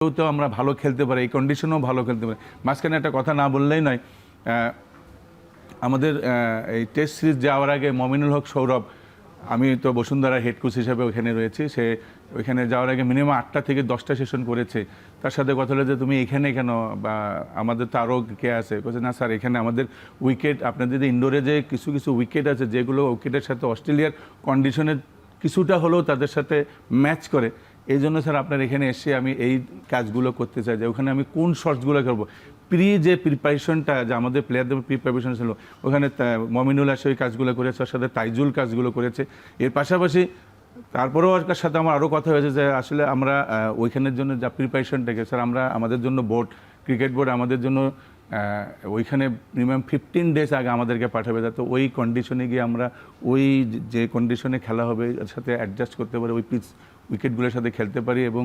তো আমরা ভালো খেলতে পারি, এই কন্ডিশনেও ভালো খেলতে পারি। মাঝখানে একটা কথা না বললেই নয়, আমাদের এই টেস্ট সিরিজ যাওয়ার আগে মমিনুল হক সৌরভ, আমি তো বসুন্ধরা হেড কোচ হিসেবে ওখানে রয়েছি, সে ওইখানে যাওয়ার আগে মিনিমাম 8টা থেকে 10টা সেশন করেছে। তার সাথে কথা হলো যে তুমি এখানে কেন, বা আমাদের তো আরও কে আছে, বলছে না স্যার এখানে আমাদের উইকেট, আপনাদের যে ইনডোরে যে কিছু কিছু উইকেট আছে যেগুলো উইকেটের সাথে অস্ট্রেলিয়ার কন্ডিশনের কিছুটা হলেও তাদের সাথে ম্যাচ করে, এই জন্য স্যার আপনার এখানে এসে আমি এই কাজগুলো করতে চাই যে ওখানে আমি কোন শর্টসগুলো করবো। যে প্রিপারেশনটা যে আমাদের প্লেয়ারদের প্রিপারেশন ছিল, ওখানে মমিনুল আসে ওই কাজগুলো করেছে, ওর সাথে তাইজুল কাজগুলো করেছে। এর পাশাপাশি তারপরেও ওর সাথে আমার আরও কথা হয়েছে যে আসলে আমরা ওইখানের জন্য যা প্রিপারেশনটাকে স্যার আমরা আমাদের জন্য বোর্ড, ক্রিকেট বোর্ড আমাদের জন্য ওইখানে মিনিমাম 15 ডেজ আগে আমাদেরকে পাঠাবে, যাতে ওই কন্ডিশনে গিয়ে আমরা ওই যে কন্ডিশনে খেলা হবে এর সাথে অ্যাডজাস্ট করতে পারি, ওই পিচ উইকেটগুলোর সাথে খেলতে পারি। এবং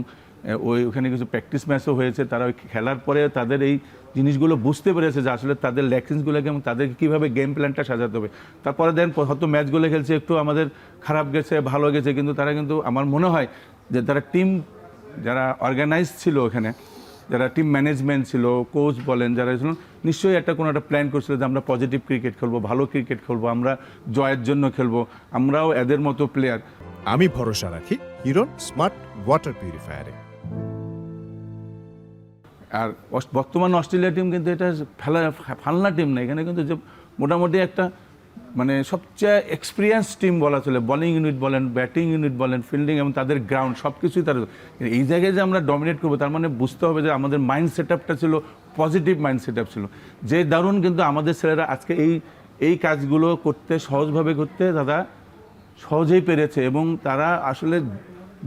ওখানে কিছু প্র্যাকটিস ম্যাচও হয়েছে, তারা ওই খেলার পরে তাদের এই জিনিসগুলো বুঝতে পেরেছে যে আসলে তাদের ল্যাকিংসগুলোকে এবং তাদেরকে কীভাবে গেম প্ল্যানটা সাজাতে হবে। তারপরে দেন হয়তো ম্যাচগুলো খেলছে একটু আমাদের খারাপ গেছে, ভালো গেছে, কিন্তু তারা কিন্তু আমার মনে হয় যে তারা টিম যারা অর্গানাইজ ছিল ওখানে, যারা টিম ম্যানেজমেন্ট ছিল, কোচ বলেন যারা ছিল, নিশ্চয়ই কোনো একটা প্ল্যান করছিল যে আমরা পজিটিভ ক্রিকেট খেলবো, ভালো ক্রিকেট খেলবো, আমরা জয়ের জন্য খেলবো, আমরাও এদের মতো প্লেয়ার। আমি ভরসা রাখি হিরন স্মার্ট ওয়াটার পিউরিফায়ারে। আর বর্তমান অস্ট্রেলিয়া টিম কিন্তু এটা ফালনা টিম না, এখানে কিন্তু যে মোটামুটি একটা মানে সবচেয়ে এক্সপিরিয়েন্স টিম বলা চলে। বোলিং ইউনিট বলেন, ব্যাটিং ইউনিট বলেন, ফিল্ডিং এবং তাদের গ্রাউন্ড সব কিছুই তার। এই জায়গায় যে আমরা ডমিনেট করবো তার মানে বুঝতে হবে যে আমাদের মাইন্ড সেট আপটা ছিল পজিটিভ মাইন্ড সেট আপ ছিল, যে দারুণ কিন্তু আমাদের ছেলেরা আজকে এই কাজগুলো করতে সহজভাবে করতে দাদা সহজেই পেরেছে। এবং তারা আসলে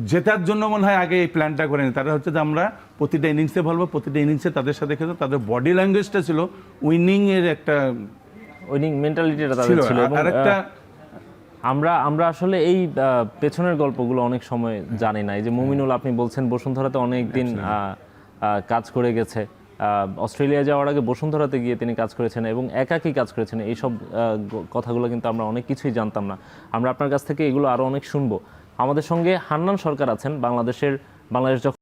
জেতার জন্য মনে হয় আগে এই প্ল্যানটা করেনি, তারা হচ্ছে যে আমরা প্রতিটা ইনিংসে ভালো, প্রতিটা ইনিংসে তাদের সাথে খেলতে, তাদের বডি ল্যাঙ্গুয়েজটা ছিল উইনিংয়ের একটা উইনিং মেন্টালিটিটা তাদের ছিল। এবং আমরা আসলে এই পেছনের গল্পগুলো অনেক সময় জানি না। এই যে মুমিনুল আপনি বলছেন বসুন্ধরাতে অনেক দিন কাজ করে গেছে, অস্ট্রেলিয়া যাওয়ার আগে বসুন্ধরাতে গিয়ে তিনি কাজ করেছেন এবং একাকী কাজ করেছেন, এইসব কথাগুলো কিন্তু আমরা অনেক কিছুই জানতাম না। আমরা আপনার কাছ থেকে এগুলো আরও অনেক শুনবো। আমাদের সঙ্গে হান্নান সরকার আছেন, বাংলাদেশ যখন